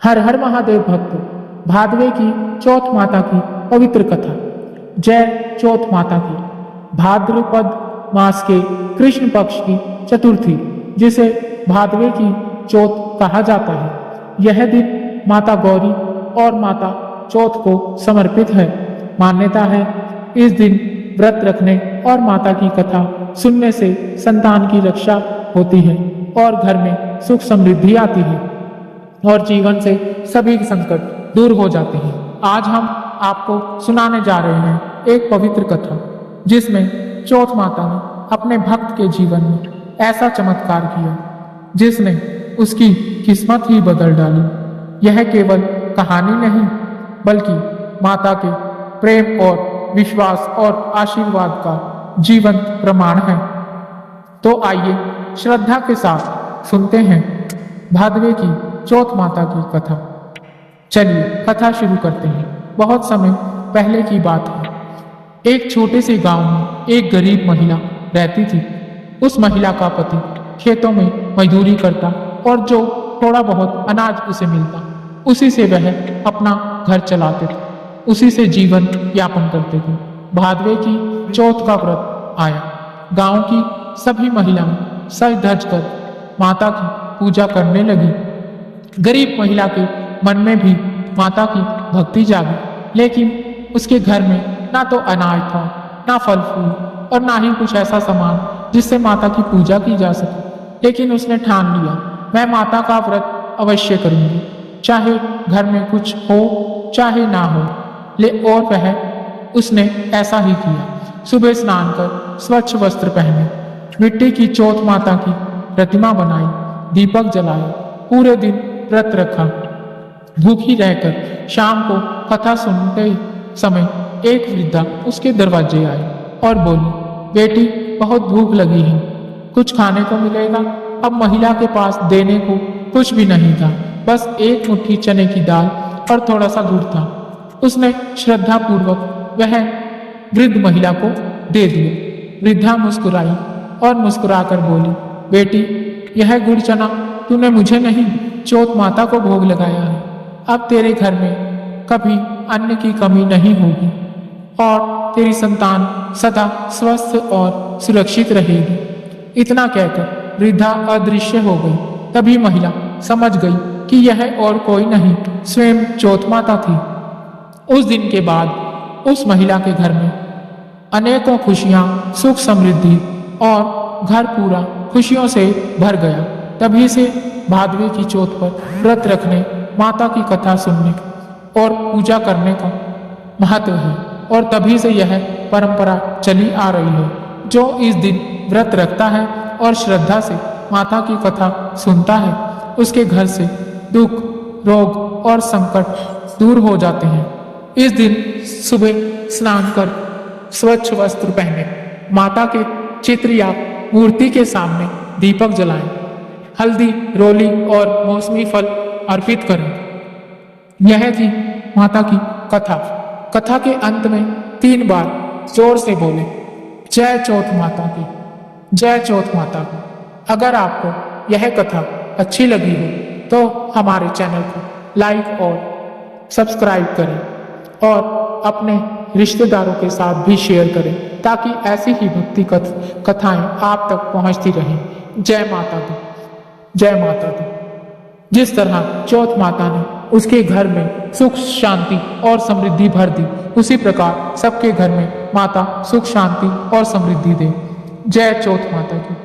हर हर महादेव भक्तों, भादवे की चौथ माता की पवित्र कथा। जय चौथ माता की। भाद्रपद मास के कृष्ण पक्ष की चतुर्थी, जिसे भादवे की चौथ कहा जाता है, यह दिन माता गौरी और माता चौथ को समर्पित है। मान्यता है इस दिन व्रत रखने और माता की कथा सुनने से संतान की रक्षा होती है और घर में सुख समृद्धि आती है और जीवन से सभी संकट दूर हो जाते हैं। आज हम आपको सुनाने जा रहे हैं एक पवित्र कथा, जिसमें चौथ माता ने अपने भक्त के जीवन में ऐसा चमत्कार किया जिसने उसकी किस्मत ही बदल डाली। यह केवल कहानी नहीं, बल्कि माता के प्रेम और विश्वास और आशीर्वाद का जीवंत प्रमाण है। तो आइए श्रद्धा के साथ सुनते हैं भादवे की चौथ माता की कथा। चलिए कथा शुरू करते हैं। बहुत समय पहले की बात है। एक छोटे से गांव में एक गरीब महिला रहती थी। उस महिला का पति खेतों में मजदूरी करता और जो थोड़ा बहुत अनाज उसे मिलता, उसी से वह अपना घर चलाते थे, उसी से जीवन यापन करते थे। भादवे की चौथ का व्रत आया। गांव की सभी महिलाएं सज धज कर माता की पूजा करने लगी। गरीब महिला के मन में भी माता की भक्ति जागी, लेकिन उसके घर में ना तो अनाज था, ना फल फूल और ना ही कुछ ऐसा सामान जिससे माता की पूजा की जा सके। लेकिन उसने ठान लिया, मैं माता का व्रत अवश्य करूंगी, चाहे घर में कुछ हो चाहे ना हो। और वह उसने ऐसा ही किया। सुबह स्नान कर स्वच्छ वस्त्र पहने, मिट्टी की चौथ माता की प्रतिमा बनाई, दीपक जलाए, पूरे दिन व्रत रखा। भूखी रहकर शाम को कथा सुनते समय एक वृद्धा उसके दरवाजे आई और बोली, बेटी बहुत भूख लगी है, कुछ खाने को मिलेगा? अब महिला के पास देने को कुछ भी नहीं था, बस एक मुट्ठी चने की दाल और थोड़ा सा गुड़ था। उसने श्रद्धा पूर्वक वह वृद्ध महिला को दे दिया। वृद्धा मुस्कुराई और मुस्कुराकर बोली, बेटी यह गुड़ चना तूने मुझे नहीं, चौथ माता को भोग लगाया है। अब तेरे घर में कभी अन्न की कमी नहीं होगी और तेरी संतान सदा स्वस्थ और सुरक्षित रहेगी। इतना कहकर वृद्धा अदृश्य हो गई। तभी महिला समझ गई कि यह और कोई नहीं, स्वयं चौथ माता थी। उस दिन के बाद उस महिला के घर में अनेकों खुशियां, सुख समृद्धि और घर पूरा खुशियों से भर गया। तभी से भादवे की चौथ पर व्रत रखने, माता की कथा सुनने और पूजा करने का महत्व है और तभी से यह परंपरा चली आ रही है। जो इस दिन व्रत रखता है और श्रद्धा से माता की कथा सुनता है, उसके घर से दुख, रोग और संकट दूर हो जाते हैं। इस दिन सुबह स्नान कर स्वच्छ वस्त्र पहने, माता के चित्र या मूर्ति के सामने दीपक जलाएं, हल्दी, रोली और मौसमी फल अर्पित करें। यह थी माता की कथा। कथा के अंत में 3 बार जोर से बोले, जय चौथ माता की, जय चौथ माता की। अगर आपको यह कथा अच्छी लगी हो तो हमारे चैनल को लाइक और सब्सक्राइब करें और अपने रिश्तेदारों के साथ भी शेयर करें, ताकि ऐसी ही भक्ति कथाएं आप तक पहुंचती रहें। जय माता दी, जय माता दी। जिस तरह चौथ माता ने उसके घर में सुख शांति और समृद्धि भर दी, उसी प्रकार सबके घर में माता सुख शांति और समृद्धि दे। जय चौथ माता की।